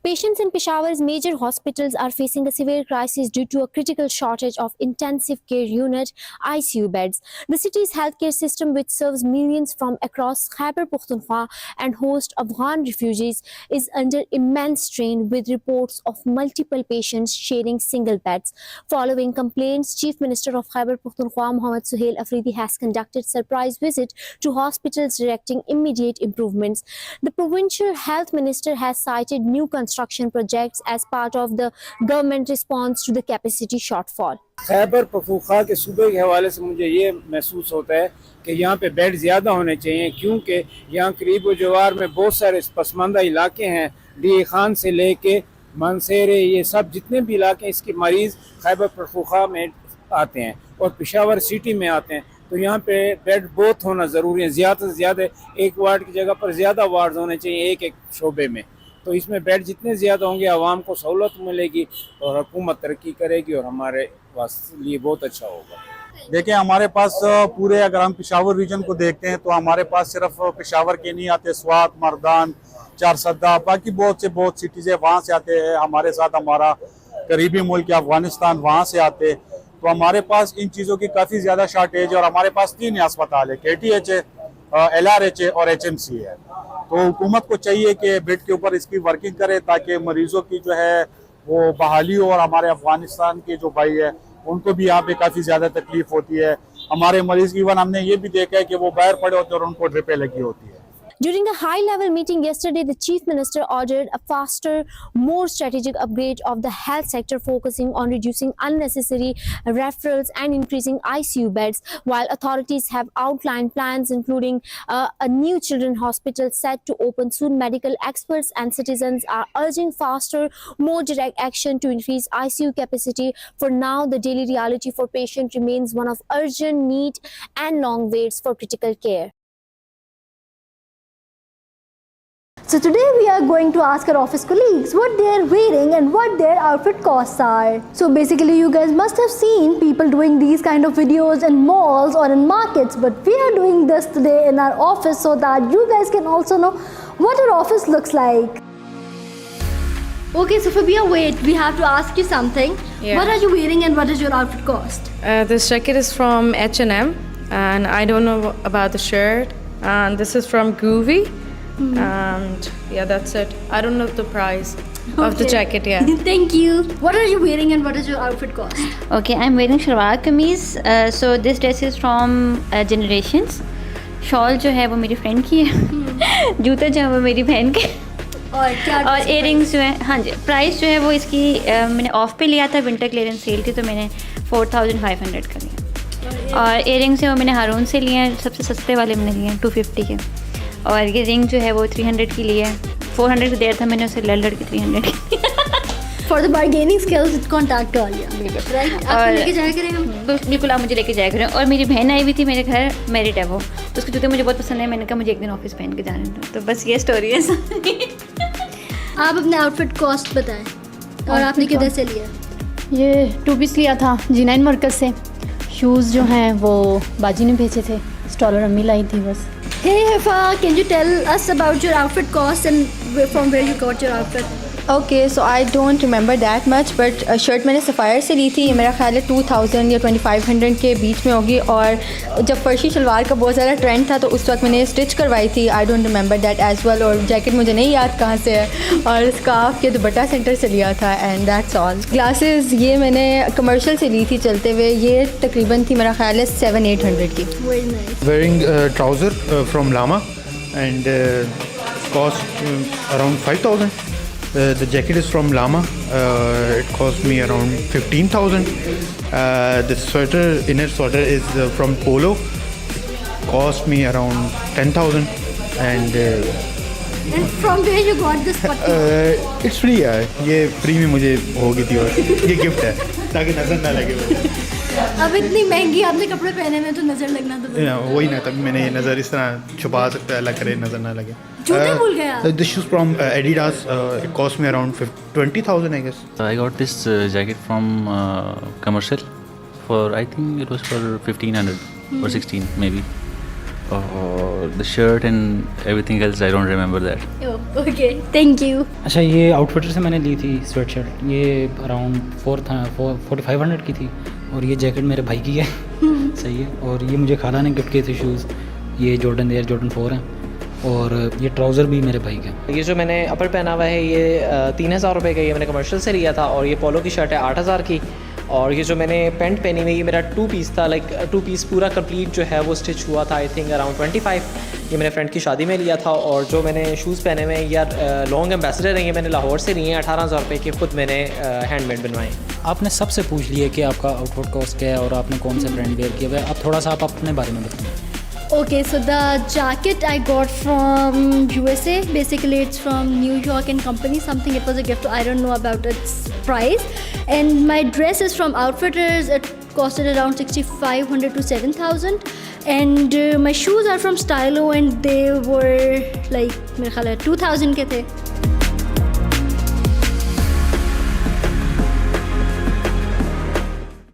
Patients in Peshawar's major hospitals are facing a severe crisis due to a critical shortage of intensive care unit (ICU) beds. The city's healthcare system, which serves millions from across Khyber Pakhtunkhwa and hosts Afghan refugees, is under immense strain, with reports of multiple patients sharing single beds. Following complaints, Chief Minister of Khyber Pakhtunkhwa Mohammad Suhail Afridi has conducted surprise visit to hospitals directing immediate improvements. The provincial health minister has cited new construction projects as part of the government response to the capacity shortfall. Khyber Pakhtunkhwa के सूबे के हवाले से मुझे ये महसूस होता है कि यहाँ पे बेड ज़्यादा होने चाहिए, क्योंकि यहाँ करीब व जवार में बहुत सारे पसमानदा इलाके हैं। डी खान से लेके मानसेरे, ये सब जितने भी इलाके इसके मरीज़ खैबर पख्तूनख्वा में आते हैं और पेशावर सिटी में आते हैं। तो यहाँ पे बेड बहुत होना ज़रूरी है, ज़्यादा से ज़्यादा एक वार्ड की जगह पर ज़्यादा वार्ड होने चाहिए एक एक शोबे में। तो इसमें बेड जितने ज़्यादा होंगे आवाम को सहूलत मिलेगी और हुकूमत तरक्की करेगी और हमारे लिए बहुत अच्छा होगा। देखिए, हमारे पास पूरे, अगर हम पेशावर रीजन को देखते हैं तो हमारे पास सिर्फ पेशावर के नहीं आते, स्वात, मर्दान, चारसद्दा, बाकी बहुत सिटीज़ है, वहाँ से आते हैं। हमारे साथ हमारा करीबी मुल्क अफगानिस्तान, वहाँ से आते। तो हमारे पास इन चीज़ों की काफ़ी ज़्यादा शॉर्टेज है और हमारे पास 3 अस्पताल है, KTH है, LRH है और HMC है। तो हुकूमत को चाहिए कि बेड के ऊपर इसकी वर्किंग करे ताकि मरीज़ों की जो है वो बहाली हो। और हमारे अफगानिस्तान के जो भाई है उनको भी यहाँ पे काफ़ी ज़्यादा तकलीफ होती है। हमारे मरीज़ इवन हमने ये भी देखा है कि वो बाहर पड़े होते हैं और उनको ड्रिपें लगी होती है। During a high-level meeting yesterday, the Chief Minister ordered a faster, more strategic upgrade of the health sector, focusing on reducing unnecessary referrals and increasing ICU beds, while authorities have outlined plans including a new children's hospital set to open soon. Medical experts and citizens are urging faster, more direct action to increase ICU capacity. For now, the daily reality for patients remains one of urgent need and long waits for critical care. So today we are going to ask our office colleagues what they are wearing and what their outfit costs are. So basically you guys must have seen people doing these kind of videos in malls or in markets, but we are doing this today in our office so that you guys can also know what our office looks like. Okay, so Fabia, wait, we have to ask you something. Yeah. What are you wearing and what is your outfit cost? This jacket is from H&M and I don't know about the shirt, and this is from Groovy. And yeah, that's it. I don't know the price of the jacket. Yeah. Thank you. What are you wearing and what is your outfit cost? Okay, I'm wearing shalwar kameez. So this dress is from Generations. Shawl जो है वो मेरी friend की है. जूते जो है वो मेरी बहन के. और क्या? और earrings जो है, हाँ जी, प्राइस जो है वो इसकी मैंने ऑफ पे लिया था, विंटर क्लियरेंस सेल थी तो मैंने 4500 का लिया. और earrings जो मैंने हारून से लिए हैं, सबसे सस्ते वाले मैंने लिए हैं 250 के. और ये रिंग जो है वो 300 की ली है. 400 की देर था मैंने उसे लड़ की 300 की. For the bargaining skills, contact Alia. Right? आप लेके जाया करें हम. बिल्कुल, आप मुझे लेके जाया करें. और मेरी बहन आई हुई थी मेरे घर, मैरिड है वो, तो उसके जूते मुझे बहुत पसंद है. मैंने कहा मुझे एक दिन ऑफिस पहन के जाने दो. तो बस ये स्टोरी है. आप अपने आउटफिट कॉस्ट बताएं और आपने किधर से लिया? ये 2 पीस लिया था G9 मरकज से. शूज़ जो हैं वो बाजी ने भेजे थे, स्टॉलर अम्मी लाई थी बस. Hey Hifa, can you tell us about your outfit cost and from where you got your outfit? Okay, so I don't remember that much, but shirt मैंने सफ़ायर से ली थी. ये मेरा ख्याल है 2000 या 2500 के बीच में होगी. और जब फर्शी शलवार का बहुत ज़्यादा ट्रेंड था तो उस वक्त मैंने स्टिच करवाई थी. I don't remember that as well. और जैकेट मुझे नहीं याद कहाँ से है. और स्कार्फ ये दुपट्टा सेंटर से लिया था. And that's all. ग्लासेस ये मैंने कमर्शियल से ली थी चलते हुए. ये तकरीबन थी मेरा ख्याल है 700-800 की. Very nice. Wearing trouser from Lama and cost around 5000. The jacket is from Lama. It cost me around 15,000. The sweater, inner sweater, is from Polo. It cost me around 10,000. And from where you got this putty? It's free है. ये free में मुझे हो गई थी और ये gift है ताकि नजर ना लगे. अब इतनी महंगी आपने कपड़े पहने में तो नजर लगना तो वही ना, तभी मैंने ये नज़र इस तरह छुपा सकता है, अलग करे नज़र ना लगे. जूते भूल गया. This shoes from Adidas. It cost me around 20,000, I guess. I got this jacket from commercial for, I think it was for 1500 or 16 maybe. The shirt and everything else, I don't remember that. Oh, okay, thank you. अच्छा, ये outfitter से मैंने ली थी sweat shirt, ये around 4500 की थी, और ये जैकेट मेरे भाई की है सही है, और ये मुझे खाला ने गिफ्ट किए थे शूज़, ये जॉर्डन एयर जॉर्डन 4 हैं, और ये ट्राउज़र भी मेरे भाई का। ये जो मैंने अपर पहना हुआ है ये 3000 रुपये का, ये मैंने कमर्शियल से लिया था, और ये पोलो की शर्ट है 8000 की, और ये जो मैंने पैंट पहनी हुई है ये मेरा 2 पीस था, लाइक 2 पीस पूरा कंप्लीट जो है वो स्टिच हुआ था आई थिंक अराउंड 25, ये मेरे फ्रेंड की शादी में लिया था। और जो मैंने शूज़ पहने हुए हैं यार लॉन्ग एम्बेसडर हैं, ये मैंने लाहौर से लिए हैं 18000 रुपये के, ख़ुद मैंने हैंडमेड बनवाए। आपने सबसे पूछ लिया कि आपका आउटफिट कॉस्ट क्या है और आपने कौन सा ब्रांड वेयर किया हुआ है, अब थोड़ा सा आप अपने बारे में बताएं। Okay, so the jacket I got from USA. Basically, it's from New York and Company. Something. It was a gift. I don't know about its price. And my dress is from Outfitters. It costed around 6,500 to 7,000. And my shoes are from Stylo, and they were like मेरे ख्याल है 2,000 के थे.